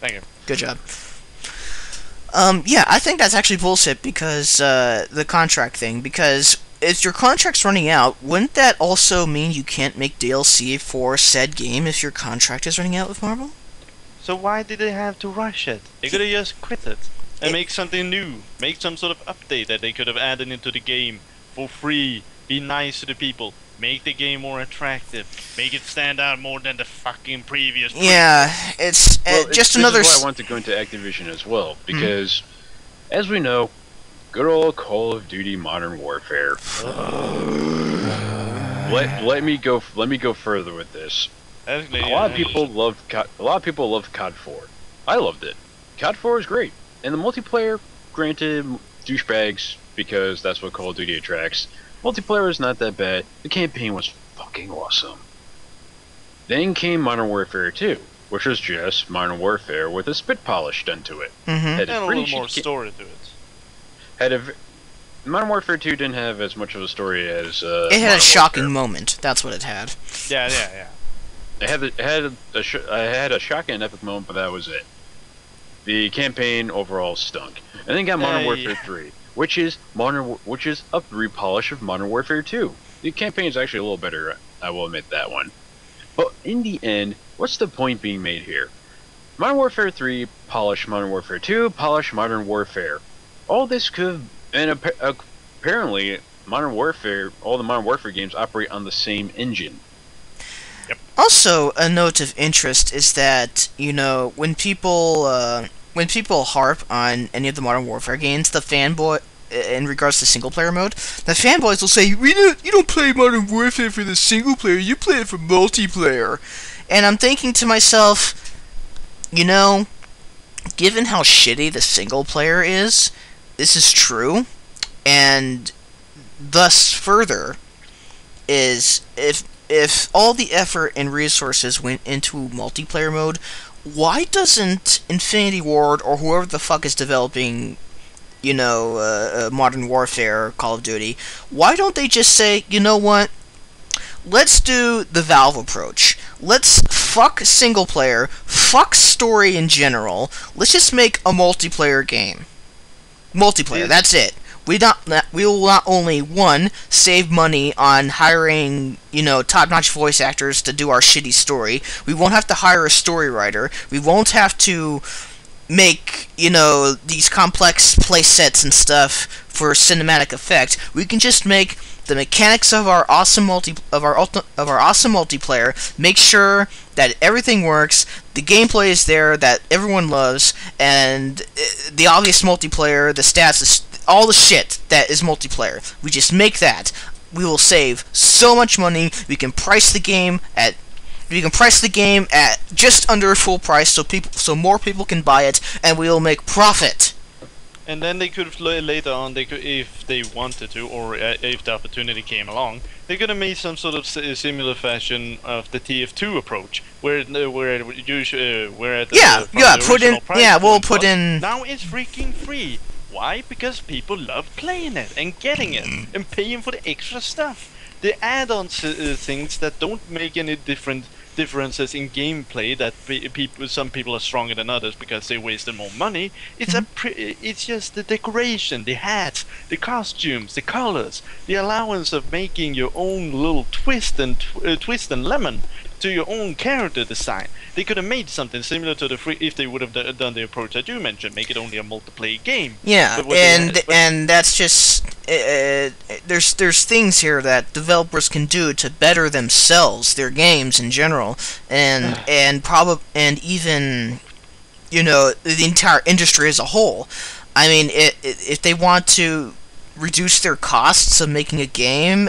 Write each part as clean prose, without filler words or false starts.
Thank you. Good job. Yeah, I think that's actually bullshit because, the contract thing, because if your contract's running out, wouldn't that also mean you can't make DLC for said game if your contract is running out with Marvel? So why did they have to rush it? They could have just quit it and make something new. Make some sort of update that they could have added into the game for free. Be nice to the people. Make the game more attractive. Make it stand out more than the fucking previous. Yeah, it's just another. This is why I want to go into Activision as well, because as we know, good old Call of Duty Modern Warfare. let me go further with this. A lot of people loved COD 4. I loved it. COD 4 is great, and the multiplayer, granted, douchebags, because that's what Call of Duty attracts. Multiplayer is not that bad. The campaign was fucking awesome. Then came Modern Warfare 2, which was just Modern Warfare with a spit polish done to it. And a little more story to it. Modern Warfare 2 didn't have as much of a story as it had a shocking moment. That's what it had. Yeah. I had a shocking and epic moment, but that was it. The campaign overall stunk. And then got Modern Warfare 3, which is a repolish of Modern Warfare 2. The campaign is actually a little better, I will admit that one. But in the end, what's the point being made here? Modern Warfare 3 polish Modern Warfare 2, polish Modern Warfare. All this could, and apparently Modern Warfare, all the Modern Warfare games operate on the same engine. Yep. Also, a note of interest is that, when people harp on any of the Modern Warfare games, the fanboy, in regards to single-player mode, the fanboys will say, you don't play Modern Warfare for the single-player, you play it for multiplayer. And I'm thinking to myself, given how shitty the single-player is, this is true, and thus further, is if all the effort and resources went into multiplayer mode, why doesn't Infinity Ward or whoever the fuck is developing, Modern Warfare, Call of Duty, why don't they just say, you know what, let's do the Valve approach. Let's fuck single player, fuck story in general, let's just make a multiplayer game. Multiplayer, that's it. We will not only, one, save money on hiring, top-notch voice actors to do our shitty story. We won't have to hire a story writer. We won't have to make, these complex play sets and stuff for cinematic effect. We can just make the mechanics of our awesome multiplayer, make sure that everything works, the gameplay is there that everyone loves, and the obvious multiplayer, the stats, all the shit that is multiplayer. We just make that. We will save so much money. We can price the game at just under full price, so more people can buy it, and we will make profit. And then they could later on, if they wanted to, or if the opportunity came along, they could have made some sort of similar fashion of the TF2 approach, where we'll put in. Now it's freaking free. Why? Because people love playing it and getting it and paying for the extra stuff. The add-on things that don't make any differences in gameplay, that some people are stronger than others because they wasted more money. It's just the decoration, the hats, the costumes, the colors, the allowance of making your own little twist and lemon to your own character design. They could have made something similar to the free if they would have done the approach that you mentioned, make it only a multiplayer game. Yeah, and that's just there's things here that developers can do to better themselves, their games in general, and even the entire industry as a whole. I mean, if they want to reduce their costs of making a game,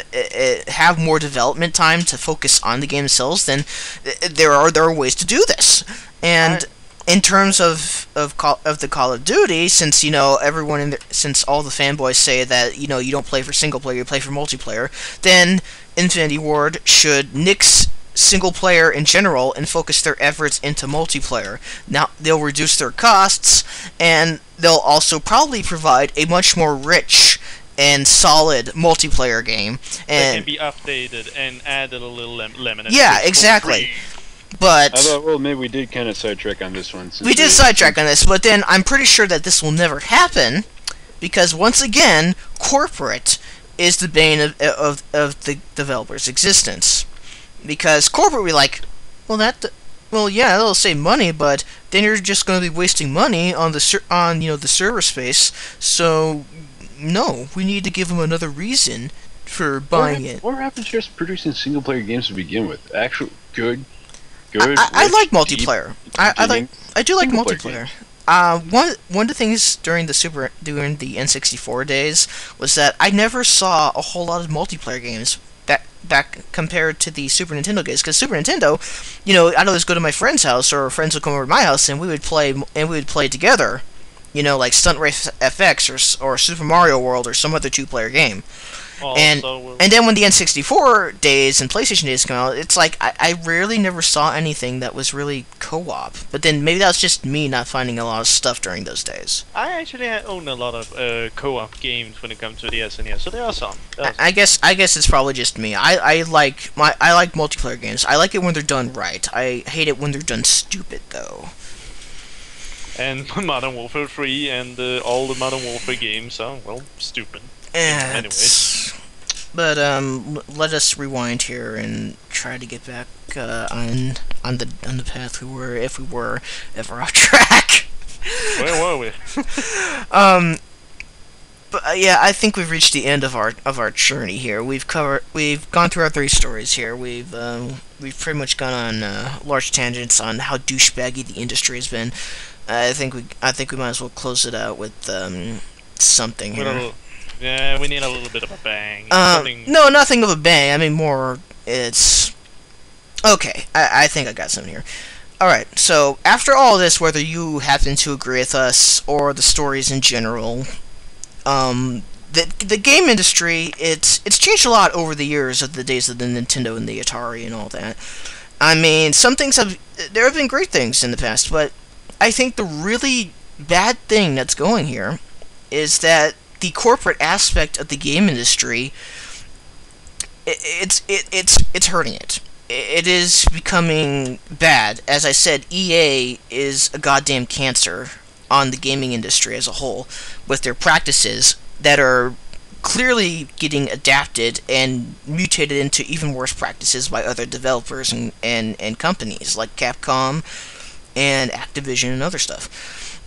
have more development time to focus on the game themselves, then there are ways to do this. And in terms of the Call of Duty, since since all the fanboys say that you don't play for single player, you play for multiplayer, then Infinity Ward should nix single player in general and focus their efforts into multiplayer. Now they'll reduce their costs, and they'll also probably provide a much more rich and solid multiplayer game, and that can be updated and added a little lemon. Yeah, exactly. But well, maybe we did kind of sidetrack on this one. We did sidetrack on this, but then I'm pretty sure that this will never happen, because once again, corporate is the bane of the developer's existence. Because corporate will be like, well, yeah, that'll save money, but then you're just going to be wasting money on the server space. So, no, we need to give them another reason for buying it. What happens to just producing single-player games to begin with? Actual good. I like multiplayer. I do like multiplayer. One of the things during the N64 days was that I never saw a whole lot of multiplayer games back compared to the Super Nintendo games. Because Super Nintendo, I'd always go to my friend's house, or friends would come over to my house, and we would play together. Like Stunt Race FX or Super Mario World or some other two-player game. And then when the N64 days and PlayStation days come out, it's like I rarely never saw anything that was really co-op. But then maybe that was just me not finding a lot of stuff during those days. I actually own a lot of co-op games when it comes to the SNES, so there are some. I guess it's probably just me. I like multiplayer games. I like it when they're done right. I hate it when they're done stupid, though. And Modern Warfare 3 and all the Modern Warfare games are, well, stupid. Anyways. But let us rewind here and try to get back on the path we were, if we were ever off track. Where were we? But yeah, I think we've reached the end of our journey here. We've gone through our 3 stories here. We've pretty much gone on large tangents on how douchebaggy the industry has been. I think we might as well close it out with something here. Yeah, we need a little bit of a bang. No, nothing of a bang. I mean, more, it's... Okay, I think I got something here. Alright, so, after all this, whether you happen to agree with us, or the stories in general, the game industry, it's changed a lot over the years of the days of the Nintendo and the Atari and all that. I mean, there have been great things in the past, but I think the really bad thing that's going here is that the corporate aspect of the game industry, it's hurting it. It is becoming bad. As I said, EA is a goddamn cancer on the gaming industry as a whole, with their practices that are clearly getting adapted and mutated into even worse practices by other developers and companies like Capcom and Activision and other stuff.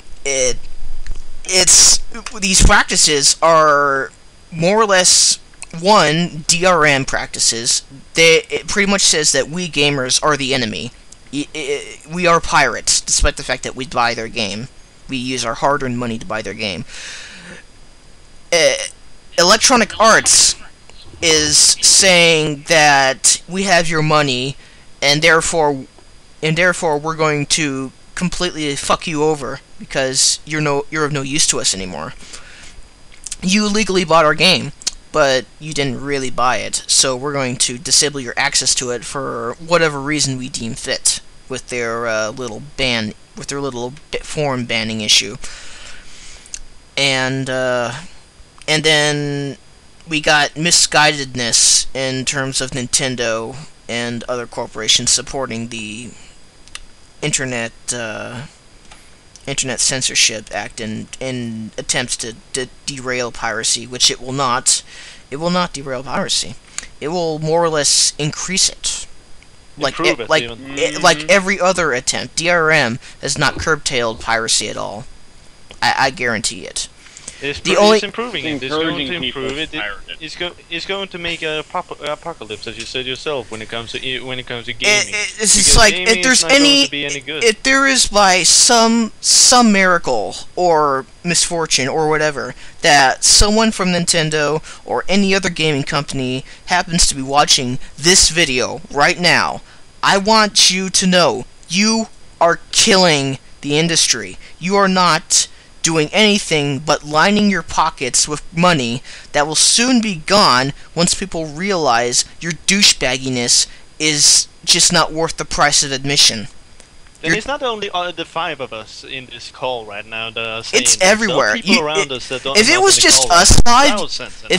These practices are more or less, one, DRM practices. It pretty much says that we gamers are the enemy. We are pirates, despite the fact that we buy their game. We use our hard-earned money to buy their game. Electronic Arts is saying that we have your money, and therefore we're going to completely fuck you over because you're of no use to us anymore. You illegally bought our game, but you didn't really buy it, so we're going to disable your access to it for whatever reason we deem fit, with their little forum banning issue. And then we got misguidedness in terms of Nintendo and other corporations supporting the Internet Censorship Act in attempts to derail piracy, which it will not. It will not derail piracy. It will more or less increase it. Like every other attempt, DRM has not curtailed piracy at all. I guarantee it. It's improving it. It's going to improve it. It's going to make a apocalypse, as you said yourself, when it comes to gaming. It's just like if there is by some miracle or misfortune or whatever that someone from Nintendo or any other gaming company happens to be watching this video right now, I want you to know you are killing the industry. You are not doing anything but lining your pockets with money that will soon be gone once people realize your douchebagginess is just not worth the price of admission. And it's not only the 5 of us in this call right now that are saying it's everywhere. People around us that don't. If it was just us 5,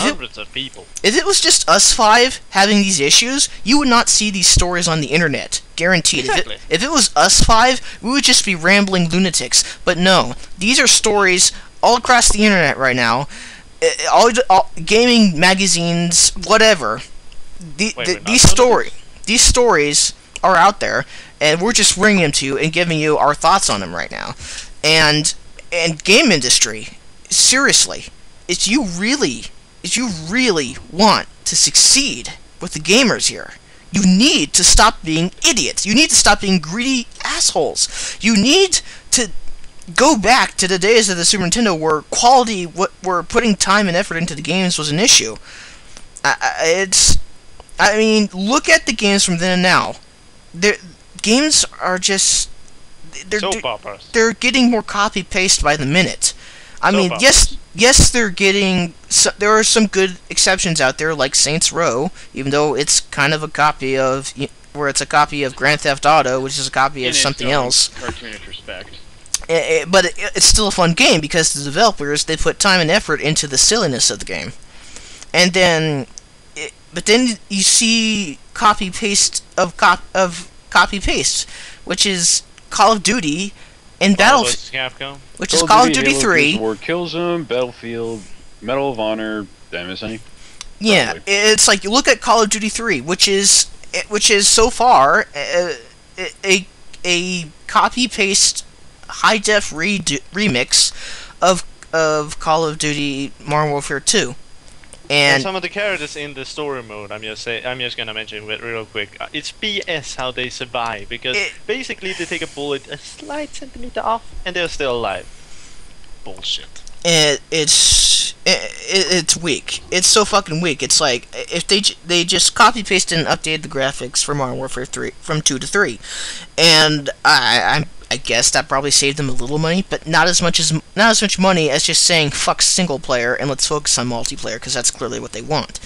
hundreds of people. If it was just us 5 having these issues, you would not see these stories on the internet. Guaranteed. Exactly. If it was us five, we would just be rambling lunatics. But no, these are stories all across the internet right now. All gaming magazines, whatever. These stories are out there, and we're just bringing them to you and giving you our thoughts on them right now. And game industry, seriously, if you really want to succeed with the gamers here, you need to stop being idiots. You need to stop being greedy assholes. You need to go back to the days of the Super Nintendo where quality, where putting time and effort into the games was an issue. I mean, look at the games from then and now. Games are just... They're getting more copy-paste by the minute. I mean, yes, they're getting... there are some good exceptions out there, like Saints Row, even though it's kind of a copy of... where it's a copy of Grand Theft Auto, which is a copy of something else. Cartoonish respect. But it's still a fun game, because the developers, they put time and effort into the silliness of the game. And then... but then you see copy-paste of copy-paste, which is Call of Duty and Battlefield, which is Call of Duty 3. War Killzone, Battlefield, Medal of Honor. Did I miss any? Yeah, Probably. it's like you look at Call of Duty 3, which is so far a copy-paste high-def remix of Call of Duty Modern Warfare 2. And some of the characters in the story mode, I'm just gonna mention it real quick. It's BS how they survive, because basically they take a bullet a slight centimeter off and they're still alive. Bullshit. It's weak. It's so fucking weak. It's like if they just copy pasted and updated the graphics for Modern Warfare 3 from 2 to 3, and I guess that probably saved them a little money, but not as much money as just saying fuck single player and let's focus on multiplayer, because that's clearly what they want.